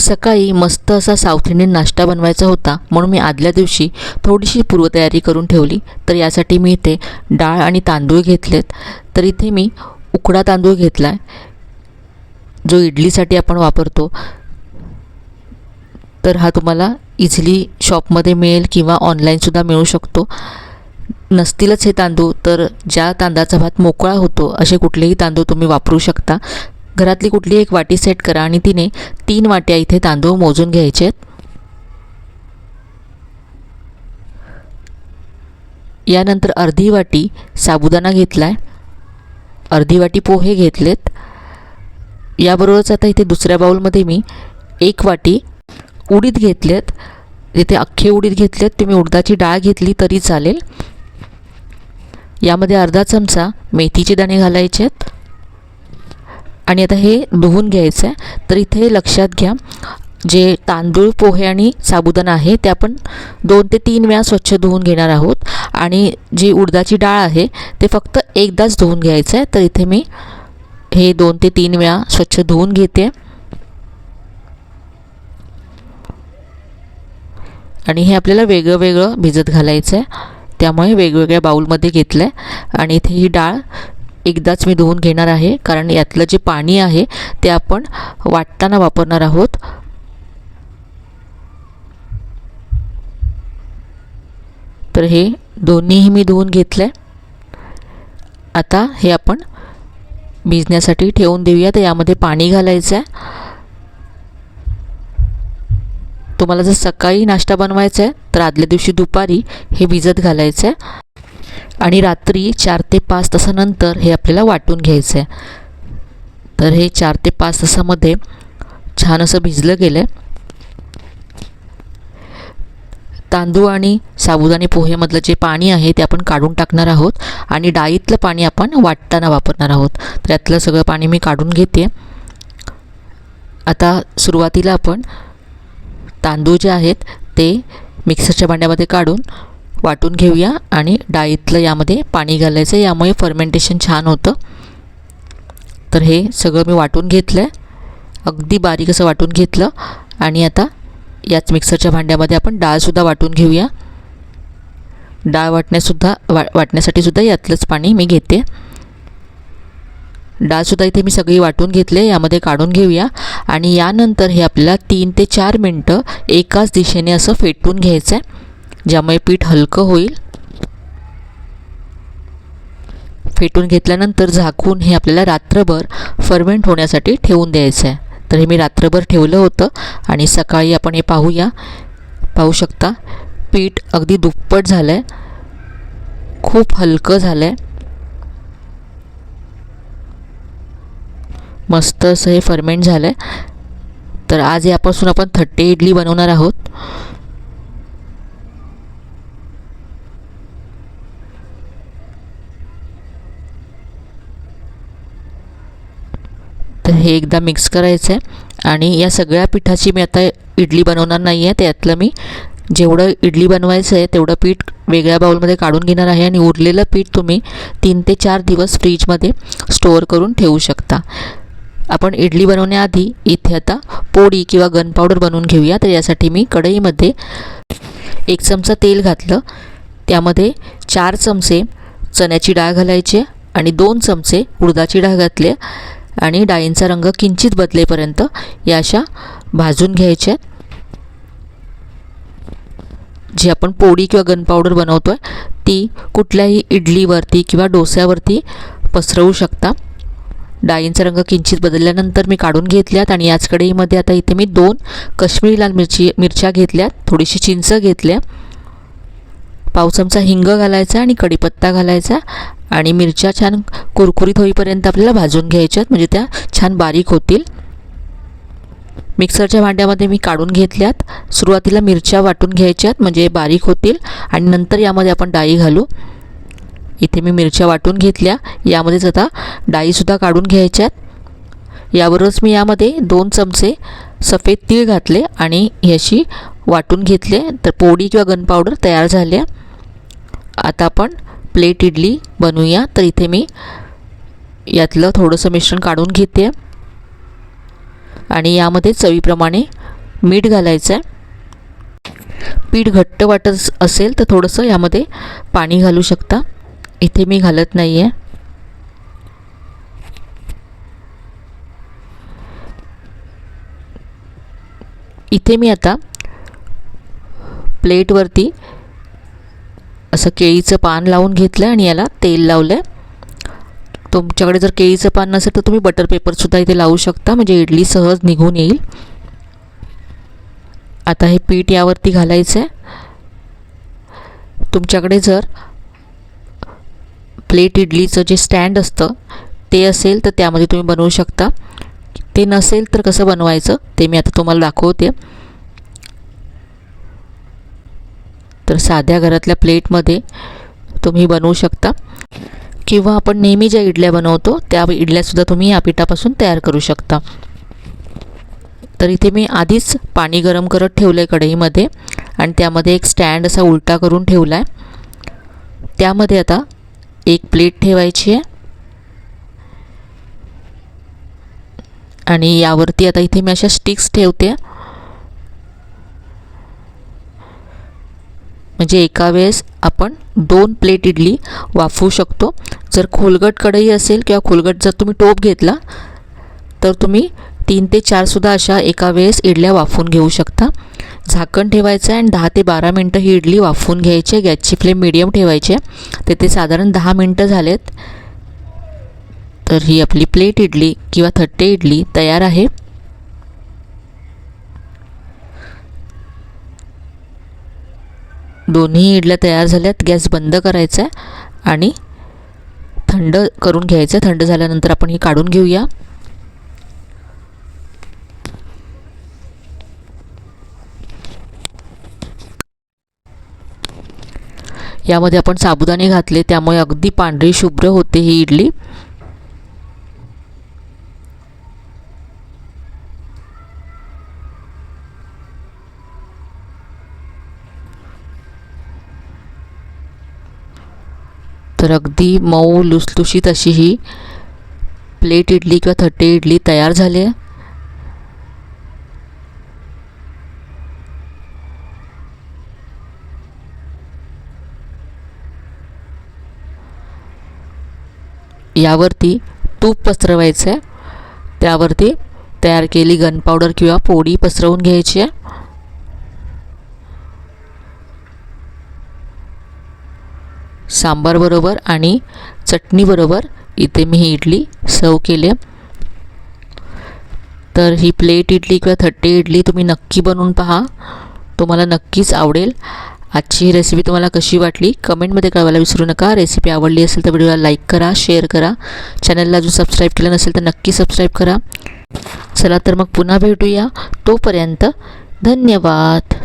सकाळी मस्त असा साऊथ इंडियन नाश्ता बनवायचा होता, म्हणून मी आदल्या दिवशी थोडीशी पूर्वतयारी करून ठेवली. तर यासाठी मी इथे डाळ आणि तांदूळ घेतलेत. तर इथे मी उकडा तांदूळ घेतला आहे, जो इडलीसाठी आपण वापरतो. तर हा तुम्हाला इझिली शॉपमध्ये मिळेल किंवा ऑनलाईनसुद्धा मिळू शकतो. नसतीलच हे तांदूळ तर ज्या तांदळाचा भात मोकळा होतो असे कुठलेही तांदूळ तुम्ही वापरू शकता. घरातली कुठली एक वाटी सेट करा आणि तिने 3 वाट्या इथे तांदूळ मोजून घ्यायचे आहेत. यानंतर अर्धी वाटी साबुदाणा घेतला आहे, अर्धी वाटी पोहे घेतलेत. याबरोबरच आता इथे दुसऱ्या बाउलमध्ये मी 1 वाटी उडीद घेतलेत. इथे अख्खे उडीद घेतलेत, तुम्ही उडदाची डाळ घेतली तरी चालेल. यामध्ये अर्धा चमचा मेथीचे दाणे घालायचे आहेत आणि आता हे धुवून घ्यायचं आहे. तर इथे लक्षात घ्या, जे तांदूळ पोहे आणि साबुदाणा आहे ते आपण 2 ते 3 वेळा स्वच्छ धुवून घेणार आहोत आणि जी उडदाची डाळ आहे ते फक्त एकदाच धुवून घ्यायचं आहे. तर इथे मी हे 2 ते 3 वेळा स्वच्छ धुवून घेते आणि हे आपल्याला वेगळं वेगळं भिजत घालायचं आहे, त्यामुळे वेगवेगळ्या बाउलमध्ये घेतलं आहे. आणि इथे ही डाळ एकदाच मी धुवून घेणार आहे, कारण यातलं जे पाणी आहे ते आपण वाटताना वापरणार आहोत. तर हे दोन्हीही मी धुवून घेतलं आहे. आता हे आपण भिजण्यासाठी ठेवून देऊया. तर यामध्ये पाणी घालायचं आहे. तुम्हाला जर सकाळी नाश्ता बनवायचा आहे तर आदल्या दिवशी दुपारी हे भिजत घालायचं आहे आणि रात्री 4 ते 5 तासानंतर हे आपल्याला वाटून घ्यायचं आहे. तर हे 4 ते 5 तासामध्ये छान असं भिजलं गेलं आहे. तांदूळ आणि साबुदाणे पोहेमधलं जे पाणी आहे ते आपण काढून टाकणार आहोत आणि डाळीतलं पाणी आपण वाटताना वापरणार आहोत. तर यातलं सगळं पाणी मी काढून घेते. आता सुरुवातीला आपण तांदूळ जे आहेत ते मिक्सरच्या भांड्यामध्ये काढून वाटून घेऊया आणि डाळीतलं यामध्ये पाणी घालायचं, यामुळे फर्मेंटेशन छान होतं. तर हे सगळं मी वाटून घेतलं आहे, अगदी बारीक असं वाटून घेतलं. आणि आता याच मिक्सरच्या भांड्यामध्ये आपण डाळसुद्धा वाटून घेऊया. डाळ वाटण्यासाठी सुद्धा यातलंच पाणी मी घेते. डाळसुद्धा इथे मी सगळी वाटून घेतले, यामध्ये काढून घेऊया. आणि यानंतर हे आपल्याला 3 ते 4 मिनटं एकाच दिशेने असं फेटून घ्यायचं आहे, ज्यामुळे पीठ हलकं होईल. फेटून घेतल्यानंतर झाकून हे आपल्याला रात्रभर फर्मेंट होण्यासाठी ठेवून द्यायचं आहे. तर हे मी रात्रभर ठेवलं होतं आणि सकाळी आपण हे पाहू शकता पीठ अगदी दुप्पट झालं आहे, खूप हलकं झालं आहे. मस्त असं हे फर्मेंट झालं आहे. तर आज यापासून आपण 30 इडली बनवणार आहोत. तर हे एकदा मिक्स करायचं आहे आणि या सगळ्या पिठाची मी आता इडली बनवणार नाही आहे. त्यातलं मी जेवढं इडली बनवायचं आहे तेवढं पीठ वेगळ्या बाउलमध्ये काढून घेणार आहे आणि उरलेलं पीठ तुम्ही 3 ते 4 दिवस फ्रीजमध्ये स्टोअर करून ठेवू शकता. आपण इडली बनवण्याआधी इथे आता पोळी किंवा गन पावडर बनवून घेऊया. तर यासाठी मी कढईमध्ये 1 चमचा तेल घातलं, त्यामध्ये 4 चमचे चण्याची डाळ घालायची आणि 2 चमचे उडदाची डाळ घातली आणि डाळींचा रंग किंचित बदलेपर्यंत या अशा भाजून घ्यायच्या. जी आपण पोळी किंवा गन पावडर बनवतो आहे ती कुठल्याही इडलीवरती किंवा डोस्यावरती पसरवू शकता. डाळींचा रंग किंचित बदलल्यानंतर मी काढून घेतल्यात आणि याच कढईमध्ये आता इथे मी 2 काश्मीरी लाल मिरच्या घेतल्यात, थोडीशी चिंच घेतल्या, पाव चमचा हिंग घालायचा आणि कढीपत्ता घालायचा आणि मिरच्या छान कुरकुरीत होईपर्यंत आपल्याला भाजून घ्यायच्यात, म्हणजे त्या छान बारीक होतील. मिक्सरच्या भांड्यामध्ये मी काढून घेतल्यात. सुरुवातीला मिरच्या वाटून घ्यायच्यात म्हणजे बारीक होतील आणि नंतर यामध्ये आपण डाळी घालू. इथे मी मिरच्या वाटून घेतल्या, यामध्येच आता डाळीसुद्धा काढून घ्यायच्यात. याबरोबरच मी यामध्ये 2 चमचे सफेद तीळ घातले आणि ह्याशी वाटून घेतले. तर पोळी किंवा गन पावडर तयार झाल्या. आता आपण प्लेट इडली बनवूया. तर इथे मी यातलं थोडंसं मिश्रण काढून घेते आणि यामध्ये चवीप्रमाणे मीठ घालायचं आहे. पीठ घट्ट वाटत असेल तर थोडंसं यामध्ये पाणी घालू शकता. इथे मी घालत नाही आहे. इथे मी आता प्लेटवरती असं केळीचं पान लावून घेतलं आणि याला तेल लावलं आहे. तुमच्याकडे जर केळीचं पान नसेल तर तुम्ही बटर पेपरसुद्धा इथे लावू शकता, म्हणजे इडली सहज निघून येईल. आता हे पीठ यावरती घालायचं आहे. तुमच्याकडे जर प्लेट इडलीचं जे स्टँड असतं ते असेल तर त्यामध्ये तुम्ही बनवू शकता. ते नसेल तर कसं बनवायचं ते मी आता तुम्हाला दाखवते. तर साध्या घरातल्या प्लेटमध्ये तुम्ही बनवू शकता, किंवा आपण नेहमी ज्या इडल्या बनवतो त्या इडल्यासुद्धा तुम्ही या पिठापासून तयार करू शकता. तर इथे मी आधीच पाणी गरम करत ठेवलं आहे कढईमध्ये आणि त्यामध्ये एक स्टँड असा उलटा करून ठेवला आहे. त्यामध्ये आता एक प्लेट ठेवायची आहे आणि यावरती आता इथे मी अशा स्टिक्स ठेवते, म्हणजे एका वेळेस आपण 2 प्लेट इडली वाफवू शकतो. जर खोलगट कढई असेल किंवा खोलगट जर तुम्ही टोप घेतला तर तुम्ही 3 ते 4 सुद्धा अशा एका वेळेस इडल्या वाफवून घेऊ शकता. झाकण ठेवायचं आहे आणि 10 ते 12 मिनटं ही इडली वाफवून घ्यायची आहे. गॅसची फ्लेम मीडियम ठेवायची आहे. तिथे साधारण 10 मिनटं झालेत. तर ही आपली प्लेट इडली किंवा थट्टे इडली तयार आहे. दोन्ही इडल्या तयार झाल्यात. गॅस बंद करायचा आहे आणि थंड करून घ्यायचं. थंड झाल्यानंतर आपण ही काढून घेऊया. यामध्ये आपण साबुदाणे घातले त्यामुळे अगदी पांढरी शुभ्र होते ही इडली. तर अगदी मऊ लुसलुशीत अशी ही प्लेट इडली किंवा थट्टे इडली तयार झाली आहे. यावरती तूप पसरवायचं आहे. त्यावरती तयार केलेली गन पावडर किंवा पोळी पसरवून घ्यायची आहे. सांबार बरोबर आणि चटणी बरोबर इथे मी ही इडली सर्व केली आहे. तर ही प्लेट इडली किंवा थट्टे इडली तुम्ही नक्की बनवून पहा, तुम्हाला नक्कीच आवडेल. आजची ही रेसिपी तुम्हाला कशी वाटली कमेंटमध्ये कळवायला विसरू नका. रेसिपी आवडली असेल तर व्हिडिओला लाईक करा, शेअर करा. चॅनलला अजून सबस्क्राईब केलं नसेल तर नक्की सबस्क्राईब करा. चला तर मग पुन्हा भेटूया. तोपर्यंत धन्यवाद.